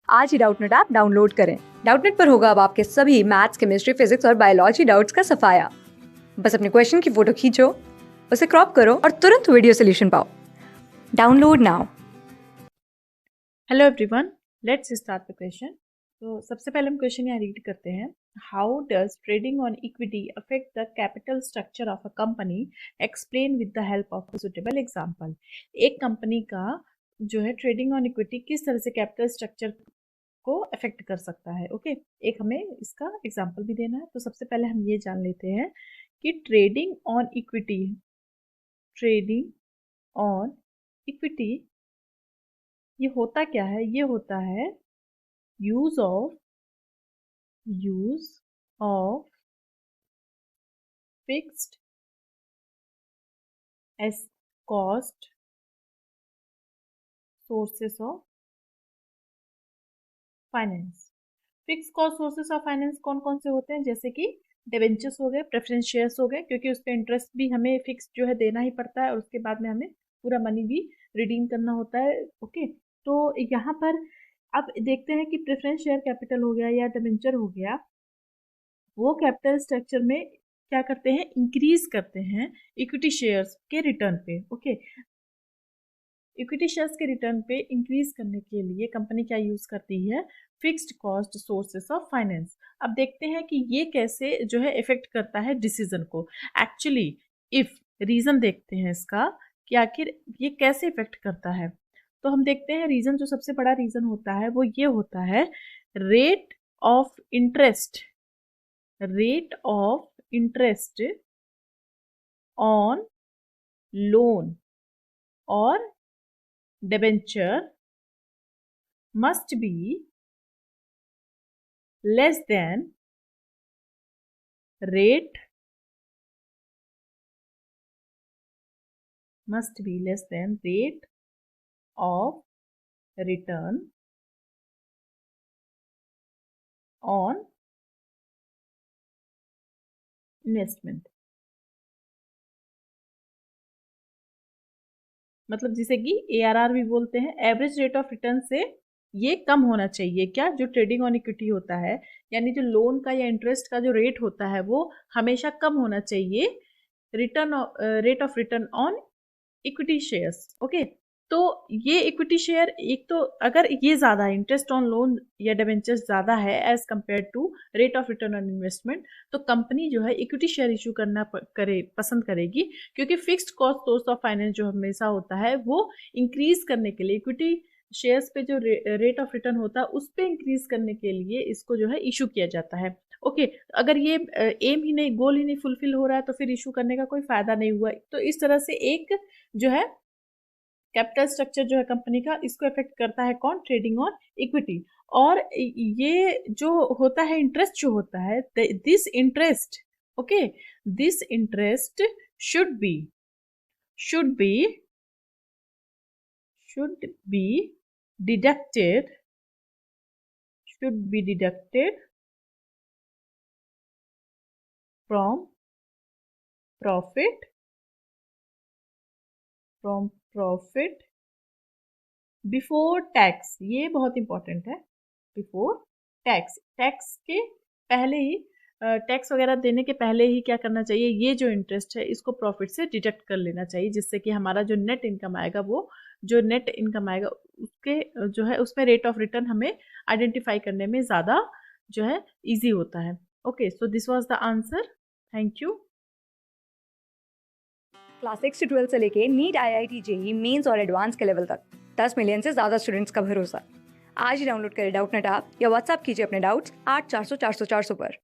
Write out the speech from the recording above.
आज ही Doubtnut app download करें। Doubtnut पर होगा अब आपके सभी मैथ्स, केमिस्ट्री, फिजिक्स और बायोलॉजी डाउट्स का सफाया। बस अपने क्वेश्चन की फोटो खींचो, उसे क्रॉप करो और तुरंत वीडियो सोल्यूशन पाओ। Download now. Hello everyone, let's start the question. तो सबसे पहले हम क्वेश्चन यहाँ रीड करते हैं। How does trading on equity affect the capital structure of a company? Explain with the help of a suitable example. एक company का जो है ट्रेडिंग ऑन इक्विटी किस तरह से कैपिटल स्ट्रक्चर को अफेक्ट कर सकता है। ओके, एक हमें इसका एग्जांपल भी देना है। तो सबसे पहले हम ये जान लेते हैं कि ट्रेडिंग ऑन इक्विटी ये होता क्या है। ये होता है use of fixed S cost sources of finance. Fix cost sources of finance कौन कौन से होते हैं? जैसे कि डिबेंचर्स हो गए, प्रेफरेंस शेयर्स हो गए, क्योंकि उस पर इंटरेस्ट भी हमें फिक्स जो है देना ही पड़ता है और उसके बाद में हमें पूरा मनी भी रिडीम करना होता है। ओके, तो यहाँ पर अब देखते हैं कि प्रेफरेंस शेयर कैपिटल हो गया या डिबेंचर हो गया, वो कैपिटल स्ट्रक्चर में क्या करते हैं? इंक्रीज करते हैं इक्विटी शेयर्स के रिटर्न पे। ओके, इक्विटी शेयर्स के रिटर्न पे इंक्रीज करने के लिए कंपनी क्या यूज करती है? Fixed cost sources of finance. अब देखते हैं कि ये कैसे जो है इफेक्ट करता है डिसीजन को। एक्चुअली इफ रीजन देखते हैं इसका कि आखिर ये कैसे इफेक्ट करता है। तो हम देखते हैं रीजन, जो सबसे बड़ा रीजन होता है वो ये होता है rate of interest on loan और debenture must be less than rate of return on investment। मतलब जिसे कि ARR भी बोलते हैं, एवरेज रेट ऑफ रिटर्न से ये कम होना चाहिए। क्या? जो ट्रेडिंग ऑन इक्विटी होता है, यानी जो लोन का या इंटरेस्ट का जो रेट होता है वो हमेशा कम होना चाहिए rate of return on equity shares. Okay, तो ये इक्विटी शेयर, एक तो अगर ये ज़्यादा है, इंटरेस्ट ऑन लोन या डिबेंचर्स ज़्यादा है as compare to rate of return on investment, तो कंपनी जो है इक्विटी शेयर इशू करना पसंद करेगी, क्योंकि fixed cost source of finance जो हमेशा होता है वो इंक्रीज करने के लिए, इक्विटी शेयर्स पे जो रेट ऑफ रिटर्न होता है उस पर इंक्रीज करने के लिए इसको जो है इशू किया जाता है। ओके, अगर ये एम ही नहीं, गोल ही नहीं फुलफिल हो रहा है तो फिर इशू करने का कोई फायदा नहीं हुआ। तो इस तरह से एक जो है कैपिटल स्ट्रक्चर जो है कंपनी का, इसको इफेक्ट करता है कौन? Trading on equity. और ये जो होता है इंटरेस्ट जो होता है, this interest, okay, this interest should be deducted from profit before tax. ये बहुत इंपॉर्टेंट है। बिफोर टैक्स के पहले ही, टैक्स वगैरह देने के पहले ही क्या करना चाहिए? ये जो इंटरेस्ट है इसको प्रॉफिट से डिडक्ट कर लेना चाहिए, जिससे कि हमारा जो नेट इनकम आएगा उसके जो है उसमें रेट ऑफ रिटर्न हमें आइडेंटिफाई करने में ज़्यादा जो है ईजी होता है। Okay, so this was the answer. Thank you. Class 6 से 12 से लेके नीट, IIT, JEE मेंस और एडवांस के लेवल तक 10 मिलियन से ज़्यादा स्टूडेंट्स का भरोसा। आज ही डाउनलोड करें डाउटनेट ऐप या व्हाट्सएप कीजिए अपने डाउट्स 8400 400 400 पर।